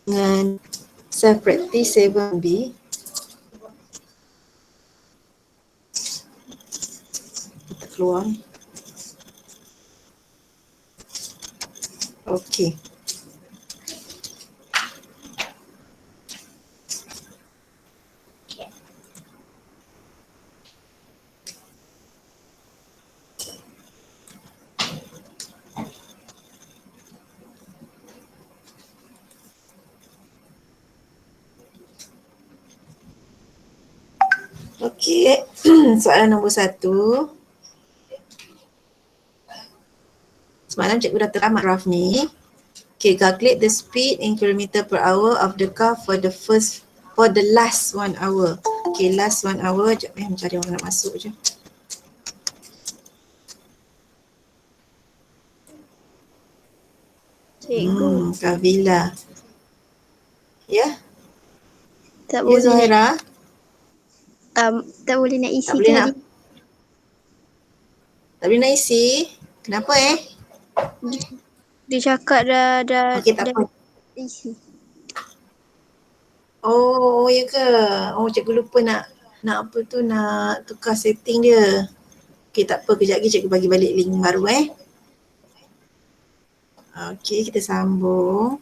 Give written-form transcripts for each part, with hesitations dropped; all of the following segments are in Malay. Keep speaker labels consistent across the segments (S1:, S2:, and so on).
S1: Dengan self practice 7B, kita keluar. Okey. Okey, soalan nombor 1. Semalam cikgu dah teramat graf ni. Okay, calculate the speed in kilometer per hour of the car for the last 1 hour. Okay, last 1 hour. Sekejap mencari orang nak masuk je.
S2: Cikgu,
S1: Kavila. Ya?
S2: tak
S1: Ya,
S2: boleh nak,
S1: Zuhaira?
S2: tak boleh nak isi
S1: Tak boleh
S2: tadi.
S1: nak? Tak boleh nak isi? Kenapa
S2: Dia cakap dah
S1: Okey, tak apa.
S2: isi.
S1: Oh, ya ke? Oh, cikgu lupa nak apa tu, nak tukar setting dia. Okey, tak apa. Kejap lagi cikgu bagi balik link baru Okey, kita sambung.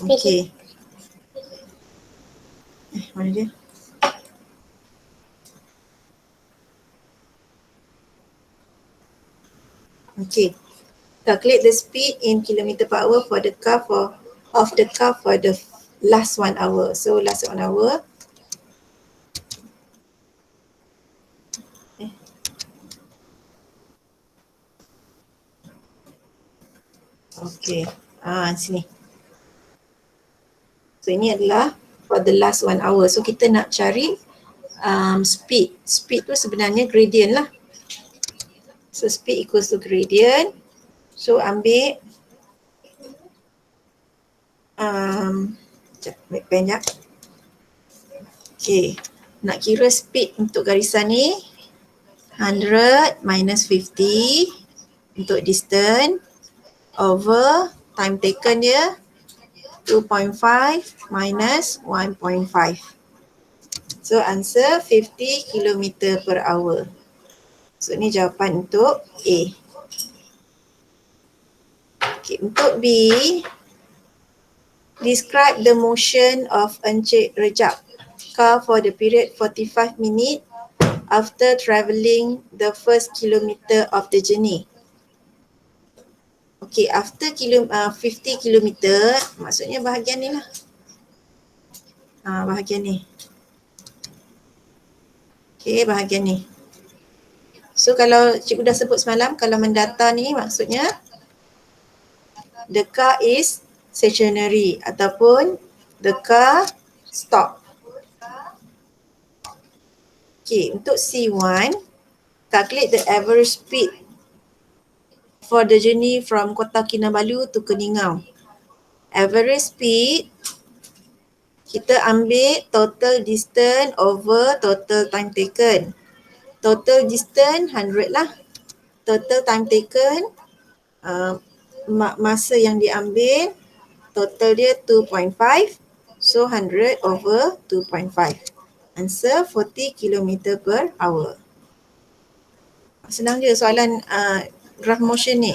S1: Okey. Mana dia? Okey. Calculate the speed in kilometer per hour for the car of the car for the last 1 hour. So last 1 hour. Okey. Sini. So ini adalah for the last 1 hour. So kita nak cari speed. Speed tu sebenarnya gradient lah. So speed equals to gradient. So ambil ambil pen jap. Okay, nak kira speed untuk garisan ni 100 minus 50 untuk distance over time taken dia 2.5 minus 1.5. So answer 50 km per hour. So ni jawapan untuk A. Okay, untuk B, describe the motion of Encik Rejab car for the period 45 minutes after travelling the first kilometer of the journey. Okay, after 50 kilometer, maksudnya bahagian ni lah. Bahagian ni. Okay, bahagian ni. So kalau cikgu dah sebut semalam, kalau mendata ni maksudnya the car is stationary ataupun the car stop. Okay, untuk C1, calculate the average speed for the journey from Kota Kinabalu to Keningau. Average speed, kita ambil total distance over total time taken. Total distance 100 lah. Total time taken, masa yang diambil, total dia 2.5. So 100 over 2.5. Answer 40 km per hour. Senang je soalan graph motion ni.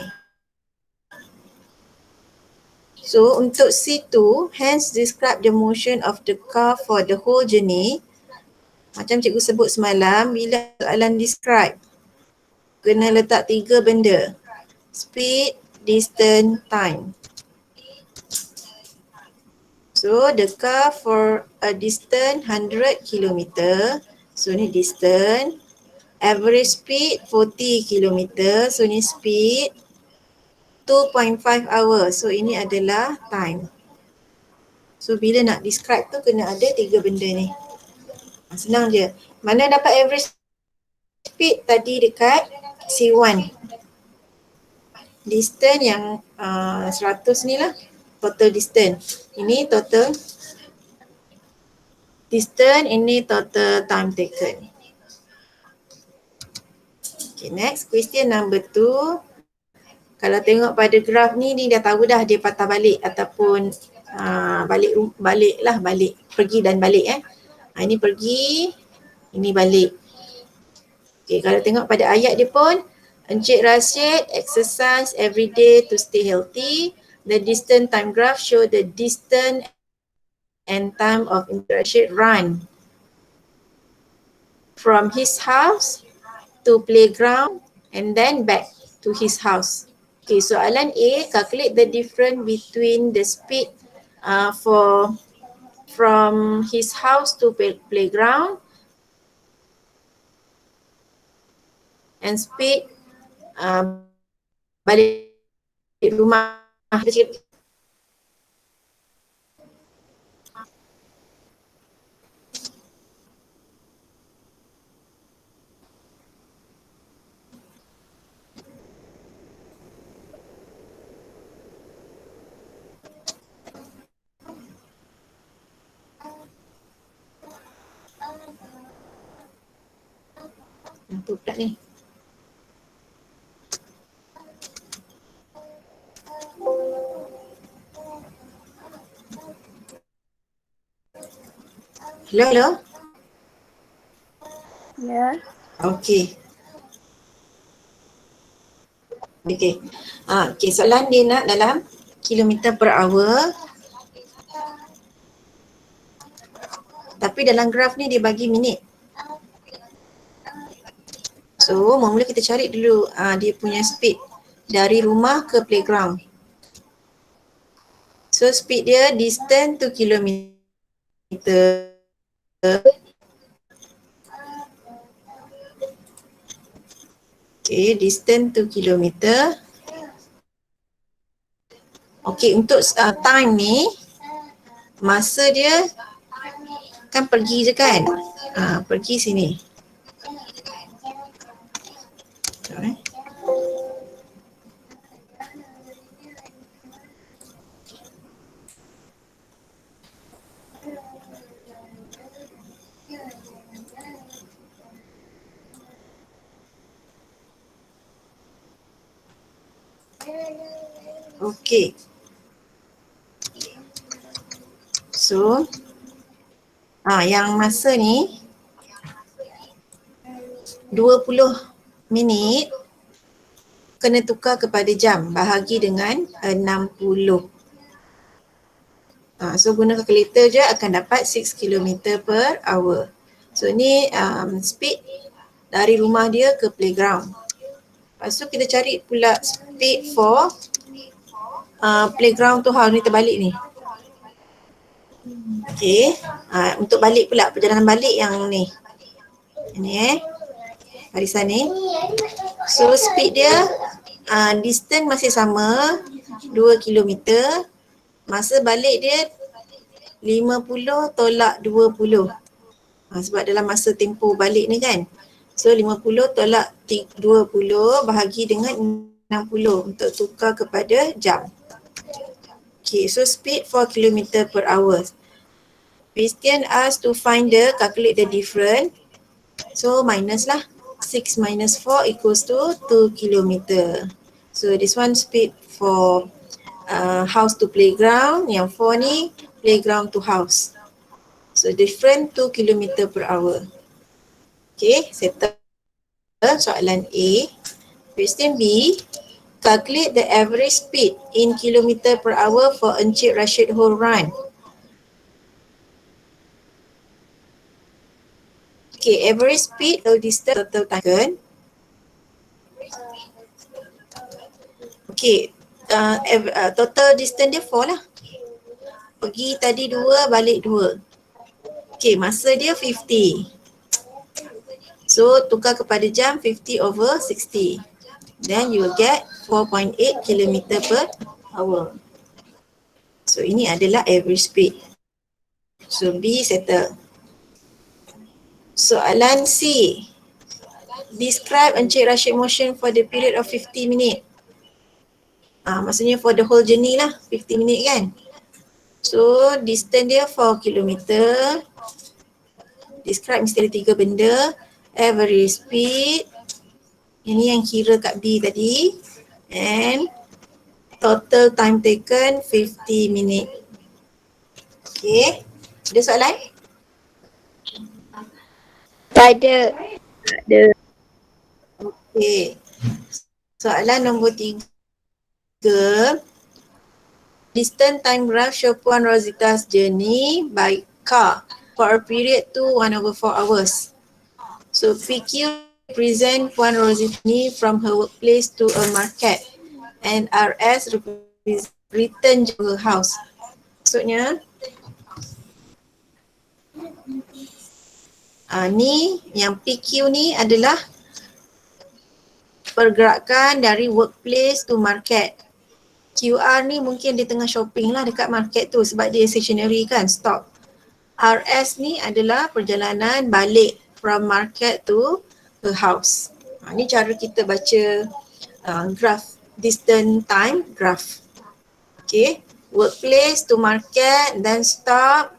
S1: So untuk C2, hence describe the motion of the car for the whole journey. Macam cikgu sebut semalam, bila soalan describe, kena letak 3 benda. Speed, distance, time. So the car for a distance 100 km. So ni distance. Average speed 40 km. So ni speed. 2.5 hours. So ini adalah time. So bila nak describe tu kena ada 3 benda ni. Senang je. Mana dapat average speed tadi dekat C1. Distance yang 100 ni lah, total distance. Ini total distance, ini total time taken. Okay, next question number 2. Kalau tengok pada graf ni dah tahu dah dia patah balik ataupun balik pergi dan balik ini pergi, ini balik. Okay, kalau tengok pada ayat dia pun, Encik Rashid exercise every day to stay healthy. The distance time graph show the distance and time of Encik Rashid run from his house to playground and then back to his house. Okay, soalan A, calculate the difference between the speed from his house to playground and speed balik rumah. Tu pula ni. Hello?
S2: Ya.
S1: Okay. Okay. Okay, soalan dia nak dalam kilometer per hour. Tapi dalam graf ni dia bagi minit. So, mula kita cari dulu dia punya speed dari rumah ke playground. So, speed dia distance to kilometer. Okay, distance to kilometer. Okay, untuk time ni, masa dia kan pergi je kan? Pergi sini. Okay. So, yang masa ni 20 minit kena tukar kepada jam, bahagi dengan 60. So guna kalkulator je akan dapat 6 km per hour. So ni speed dari rumah dia ke playground. Lepas tu kita cari pula speed for playground tu house ni, terbalik ni. Okay, untuk balik pula, perjalanan balik yang ni. Ini barisan ni. So speed dia distance masih sama 2 km. Masa balik dia 50 tolak 20. Sebab dalam masa tempoh balik ni kan. So 50 tolak 20 bahagi dengan 60 untuk tukar kepada jam. Okay, so speed 4 km per hour. Question us to find calculate the difference. So minus lah. 6 minus 4 equals to 2 km. So this one speed for house to playground. Yang 4 ni playground to house. So different 2 km per hour. Okay, settle soalan A. Question B. Calculate the average speed in kilometer per hour for Encik Rashid whole run. Okay, average speed atau distance total taken. Okay, total distance dia 4 lah. Pergi tadi 2, balik 2. Okay, masa dia 50. So, tukar kepada jam 50 over 60. Then you will get 4.8 km per hour. So, ini adalah average speed. So, B settle. Soalan C. Describe Encik Rashid motion for the period of 50 minit. Maksudnya for the whole journey lah, 50 minit kan. So distance dia 4 km. Describe mesti ada 3 benda. Average speed. Ini yang kira kat B tadi. And total time taken 50 minit. Okay. Ada soalan?
S2: Tak ada.
S1: Okay. Soalan nombor 3. Distance time graph show Puan Rosita's journey by car for a period to 1/4 hours. So PQ represent Puan Rosita's journey from her workplace to a market and RS represent return to her house. Maksudnya ni yang PQ ni adalah pergerakan dari workplace to market. QR ni mungkin dia tengah shopping lah dekat market tu sebab dia stationary kan, stop. RS ni adalah perjalanan balik from market to her house. Ni cara kita baca graph, distance time graph. Okay, workplace to market, then stop,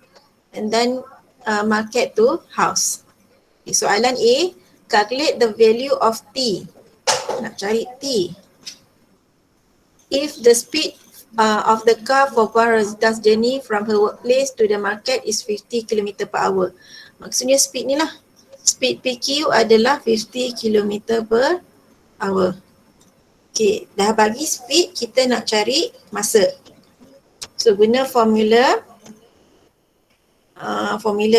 S1: and then market to house. Okay, soalan A, calculate the value of T. Nak cari T. If the speed of the car for Puan Rosita's journey from her workplace to the market is 50 km per hour. Maksudnya speed ni lah. Speed PQ adalah 50 km per hour. Okay, dah bagi speed, kita nak cari masa. So guna formula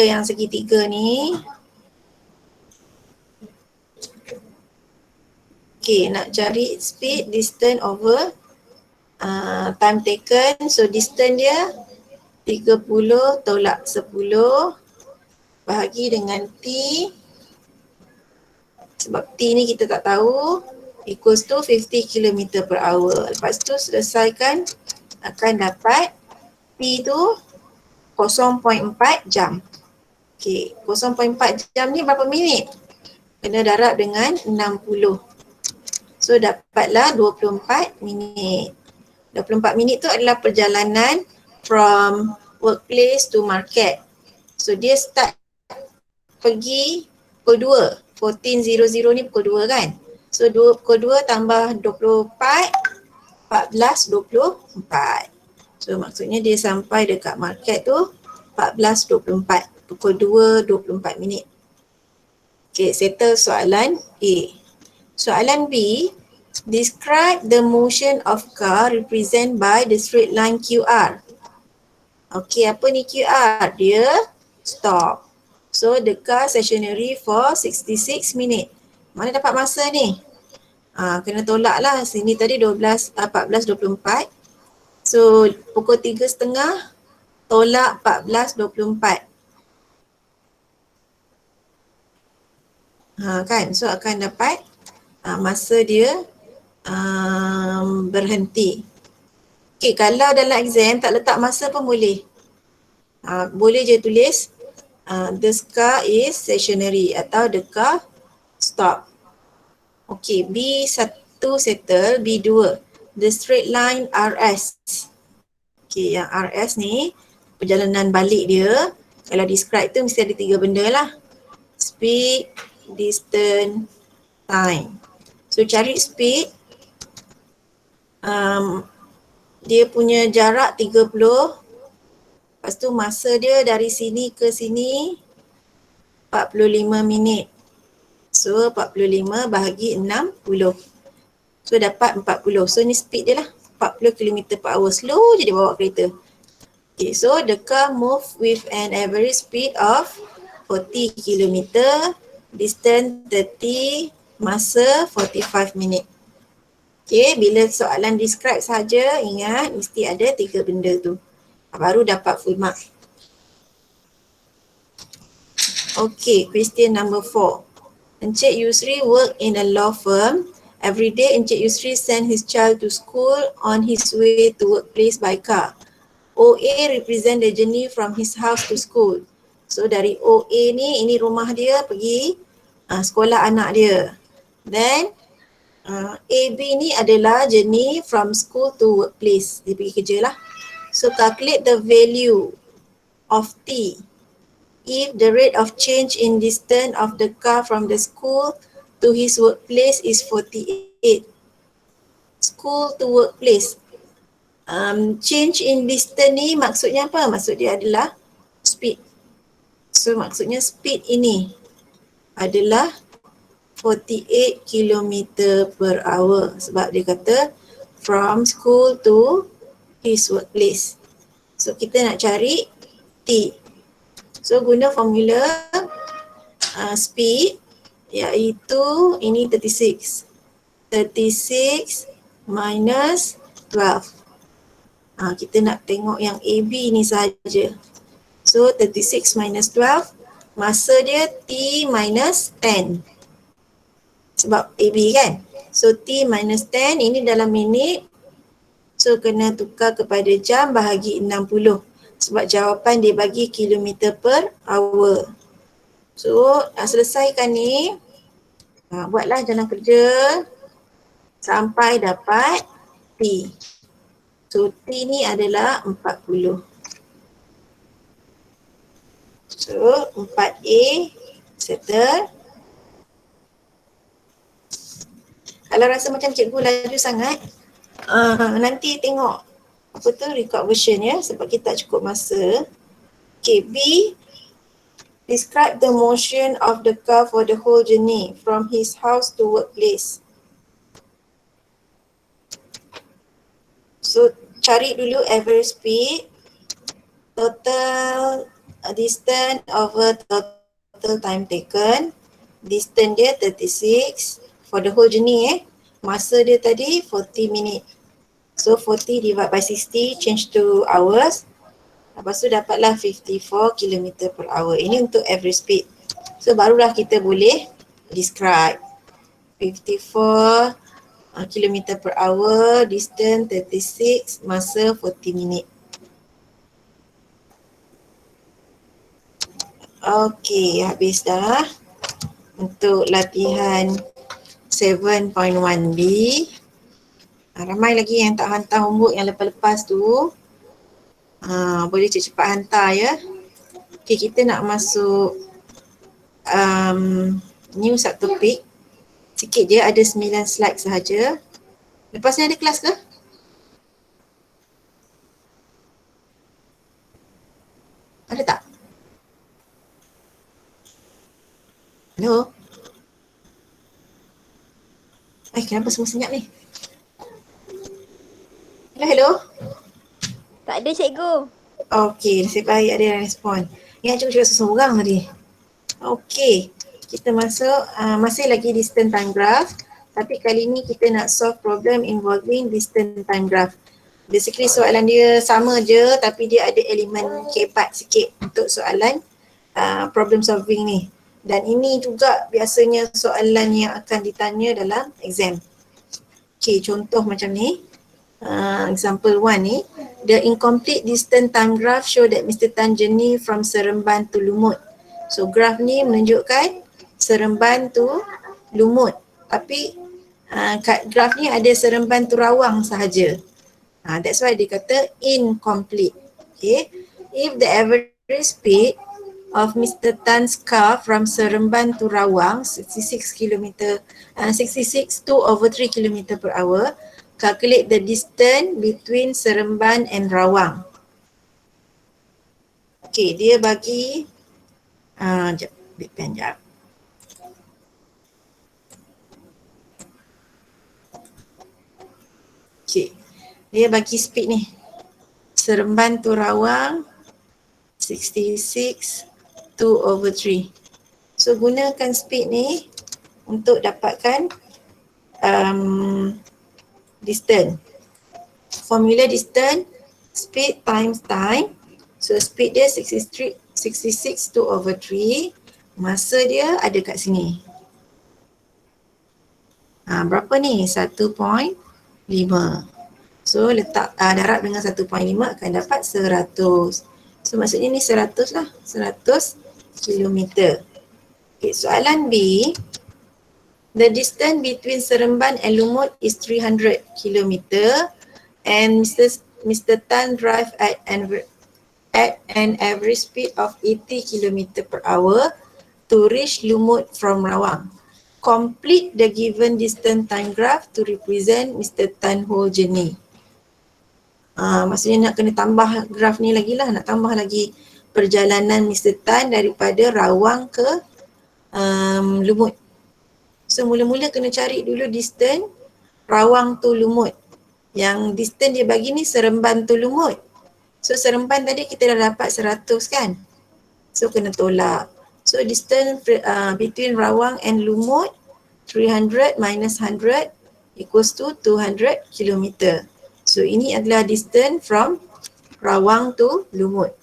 S1: yang segitiga ni. Okay, nak cari speed, distance over time taken. So distance dia 30 tolak 10 bahagi dengan T. Sebab T ni kita tak tahu, equals to 50 km per hour. Lepas tu selesaikan, akan dapat P tu 0.4 jam. Okay, 0.4 jam ni berapa minit? Kena darab dengan 60. So dapatlah 24 minit. 24 minit tu adalah perjalanan from workplace to market. So dia start pergi pukul 2. 14.00 ni pukul 2 kan. So pukul 2 tambah 24, 14.24. So maksudnya dia sampai dekat market tu 14.24. Pukul 2.24 minit. Okay, settle soalan A. Soalan B. Describe the motion of car represent by the straight line QR. Okay, apa ni QR? Dia stop. So the car stationary for 66 minit. Mana dapat masa ni? Kena tolak lah. Sini tadi 14.24. So pukul 3.30 tolak 14.24. Kan? So akan dapat masa dia berhenti. Okay, kalau dalam exam tak letak masa pun boleh. Boleh je tulis the car is stationary atau the car stop. Okay, B1 settle, B2 the straight line RS. Okay, yang RS ni perjalanan balik dia. Kalau describe tu mesti ada 3 benda lah. Speed, distance, time. So cari speed. Dia punya jarak 30. Lepas tu masa dia dari sini ke sini 45 minit. So 45 bahagi 60. So dapat 40. So ni speed dia lah. 40 km per hour. Slow je dia bawa kereta. Okay, so the car move with an average speed of 40 km. Distance 30. Masa 45 minit. Okay, bila soalan describe saja, ingat mesti ada 3 benda tu. Baru dapat full mark. Okay, question number 4. Encik Yusri work in a law firm. Every day Encik Yusri send his child to school on his way to workplace by car. OA represent the journey from his house to school. So dari OA ni, ini rumah dia pergi sekolah anak dia. Then AB ni adalah journey from school to workplace. Dia pergi kerja lah. So calculate the value of T if the rate of change in distance of the car from the school to his workplace is 48. School to workplace. Change in distance ni maksudnya apa? Maksud dia adalah speed. So maksudnya speed ini adalah 48 km per hour sebab dia kata from school to his workplace. So kita nak cari T. So guna formula speed iaitu ini 36. 36 minus 12. Kita nak tengok yang AB ni sahaja. So 36 minus 12, masa dia T minus 10. Sebab AB kan. So T minus 10 ini dalam minit. So kena tukar kepada jam bahagi 60. Sebab jawapan dia bagi kilometer per hour. So selesaikan ni. Buatlah jalan kerja sampai dapat T. So T ni adalah 40. So 4A settle. Kalau rasa macam cikgu laju sangat, nanti tengok apa tu record version ya sebab kita tak cukup masa. Okay, B. Describe the motion of the car for the whole journey from his house to workplace. So cari dulu average speed, total distance over total time taken. Distance dia 36 for the whole journey Masa dia tadi 40 minit. So 40 divide by 60 change to hours. Lepas tu dapatlah 54 km per hour. Ini untuk average speed. So barulah kita boleh describe 54 km per hour, distance 36, masa 40 minit. Okay, habis dah untuk latihan 7.1b. Ramai lagi yang tak hantar homework yang lepas-lepas tu. Boleh cepat-cepat hantar ya. Okay, kita nak masuk new subtopik. Sikit je, ada 9 slide sahaja. Lepas ni ada kelas ke? Ada tak? Hello? Kenapa semua senyap ni? Hello?
S2: Tak ada cikgu.
S1: Okey, nasib baik ada yang respon. Ingat cikgu cakap seseorang tadi. Okey, kita masuk masih lagi distance time graph. Tapi kali ni kita nak solve problem involving distance time graph. Basically soalan dia sama je tapi dia ada elemen K4 sikit untuk soalan problem solving ni. Dan ini juga biasanya soalan yang akan ditanya dalam exam. Okey, contoh macam ni. Example 1 ni, the incomplete distance time graph show that Mr. Tan journey from Seremban to Lumut. So graph ni menunjukkan Seremban to Lumut. Tapi kat graph ni ada Seremban to Rawang sahaja. That's why dia kata incomplete. Okay. If the average speed of Mr. Tan's car from Seremban to Rawang 66 km, 66 2/3 km per hour, calculate the distance between Seremban and Rawang. Okay, dia bagi jap, big pen jap. Okay, dia bagi speed ni. Seremban to Rawang 66 2/3. So gunakan speed ni untuk dapatkan distance. Formula distance, speed times time. So speed dia 66 2/3. Masa dia ada kat sini. Berapa ni? 1.5. So letak darab dengan 1.5 akan dapat 100. So maksudnya ni 100 lah. 100 kilometer. Okay, soalan B. The distance between Seremban and Lumut is 300 kilometer, and Mr. Tan drive at an average speed of 80 kilometer per hour to reach Lumut from Rawang. Complete the given distance time graph to represent Mr. Tan whole journey. Maksudnya nak kena tambah graf ni lagi lah, nak tambah lagi perjalanan Mr. Tan daripada Rawang ke Lumut. So mula-mula kena cari dulu distance Rawang to Lumut. Yang distance dia bagi ni Seremban to Lumut. So Seremban tadi kita dah dapat 100 kan. So kena tolak. So distance between Rawang and Lumut 300 minus 100 equals to 200 kilometer. So ini adalah distance from Rawang to Lumut.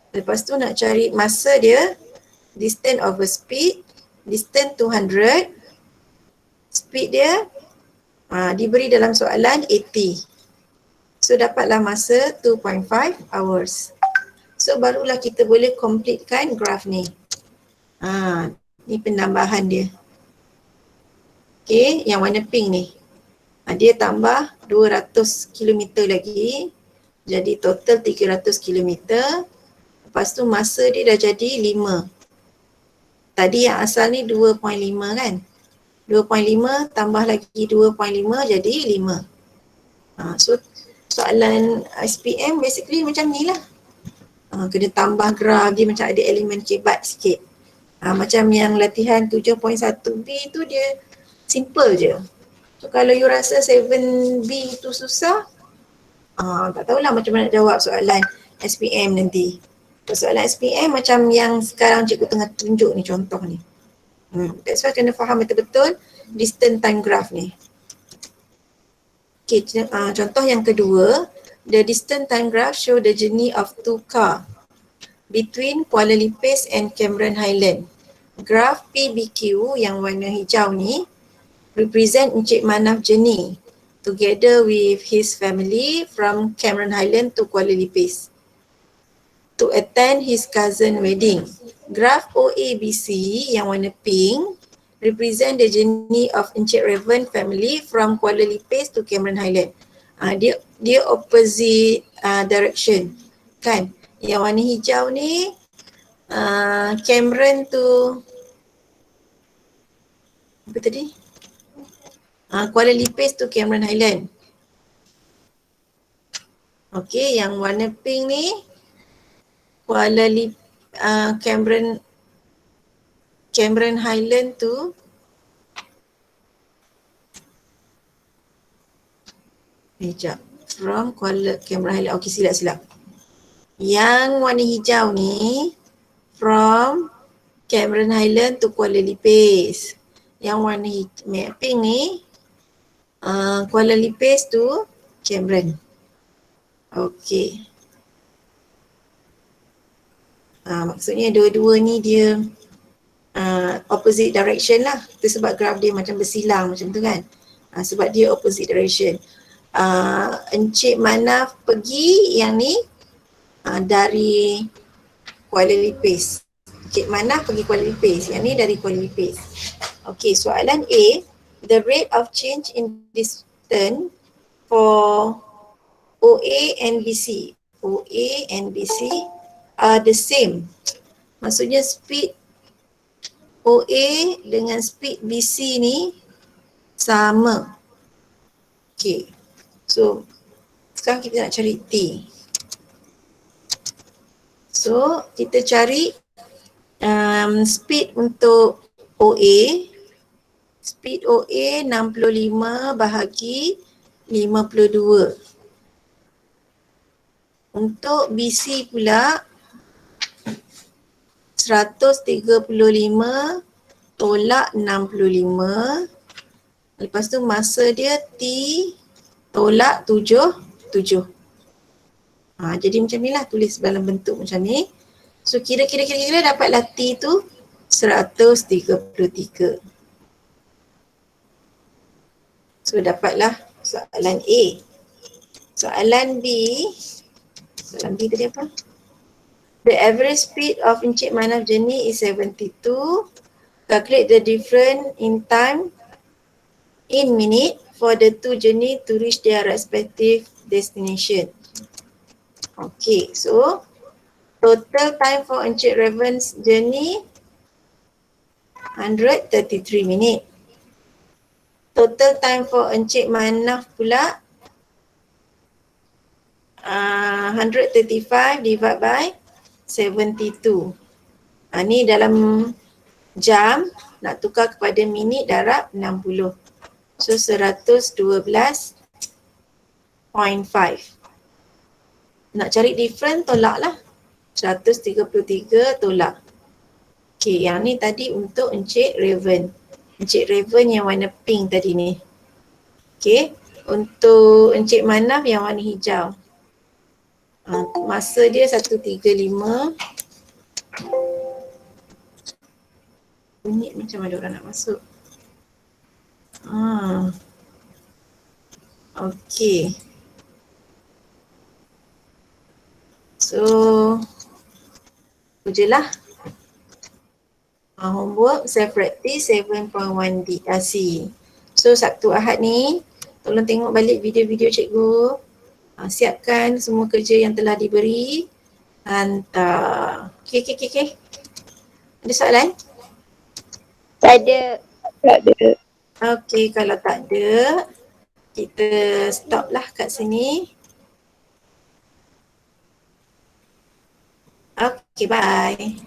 S1: Lepas tu nak cari masa dia, distance over speed, distance 200, speed dia diberi dalam soalan 80. So dapatlah masa 2.5 hours. So barulah kita boleh completekan graf ni. Ni penambahan dia. Okay, yang warna pink ni. Dia tambah 200 km lagi. Jadi total 300 km. Lepas tu masa dia dah jadi 5. Tadi yang asal ni 2.5 kan. 2.5 tambah lagi 2.5 jadi 5. So soalan SPM basically macam ni lah. Kena tambah graf dia macam ada elemen kebat sikit. Macam yang latihan 7.1B tu dia simple je. So kalau you rasa 7B tu susah, tak tahulah macam mana nak jawab soalan SPM nanti. Soalan SPM macam yang sekarang cikgu tengah tunjuk ni contoh ni. That's why kena faham betul-betul distance time graph ni. Okay, contoh yang kedua, the distance time graph show the journey of two car between Kuala Lipis and Cameron Highland. Graph PBQ yang warna hijau ni represent Encik Manaf journey together with his family from Cameron Highland to Kuala Lipis to attend his cousin wedding. Graph OABC yang warna pink represent the journey of Encik Raven family from Kuala Lipis to Cameron Highland. Dia opposite direction kan. Yang warna hijau ni Cameron to apa tadi? Kuala Lipis to Cameron Highland. Okay, yang warna pink ni Cameron Highland to from Kuala Cameron Highland. Okay, silap. Yang warna hijau ni from Cameron Highland to Kuala Lipis. Yang warna pink ni Kuala Lipis to Cameron. Okay. Maksudnya dua-dua ni dia opposite direction lah. Itu sebab graf dia macam bersilang macam tu kan. Sebab dia opposite direction. Encik Manaf pergi yang ni dari Kuala Lipis. Encik Manaf pergi Kuala Lipis. Yang ni dari Kuala Lipis. Okay, soalan A. The rate of change in distance for OA and BC. OA and BC are the same. Maksudnya speed OA dengan speed BC ni sama. Okay. So, sekarang kita nak cari T. So, kita cari speed untuk OA. Speed OA 65 bahagi 52. Untuk BC pula 135 tolak 65. Lepas tu masa dia T tolak 7. Jadi macam ni lah, tulis dalam bentuk macam ni. So kira-kira dapatlah T tu 133. So dapatlah soalan A. Soalan B tadi apa? The average speed of Encik Manaf journey is 72. Calculate the difference in time in minute for the two journey to reach their respective destination. Okay, so total time for Encik Raven's journey 133 minit. Total time for Encik Manaf pula 135 divided by 72. Ni dalam jam, nak tukar kepada minit darab 60. So 112.5. Nak cari different, tolak lah. 133 tolak. Okay, yang ni tadi untuk Encik Raven. Encik Raven yang warna pink tadi ni. Okay, untuk Encik Manaf yang warna hijau. Masa dia 135. Bunyi macam ada orang nak masuk. Okay. So, tu je lah. Homework self practice 7.1 C. So, Sabtu Ahad ni, tolong tengok balik video-video cikgu. Siapkan semua kerja yang telah diberi. Hantar. Okay. Ada soalan?
S2: Tak ada.
S1: Okay, kalau tak ada, kita stop lah kat sini. Okay, bye.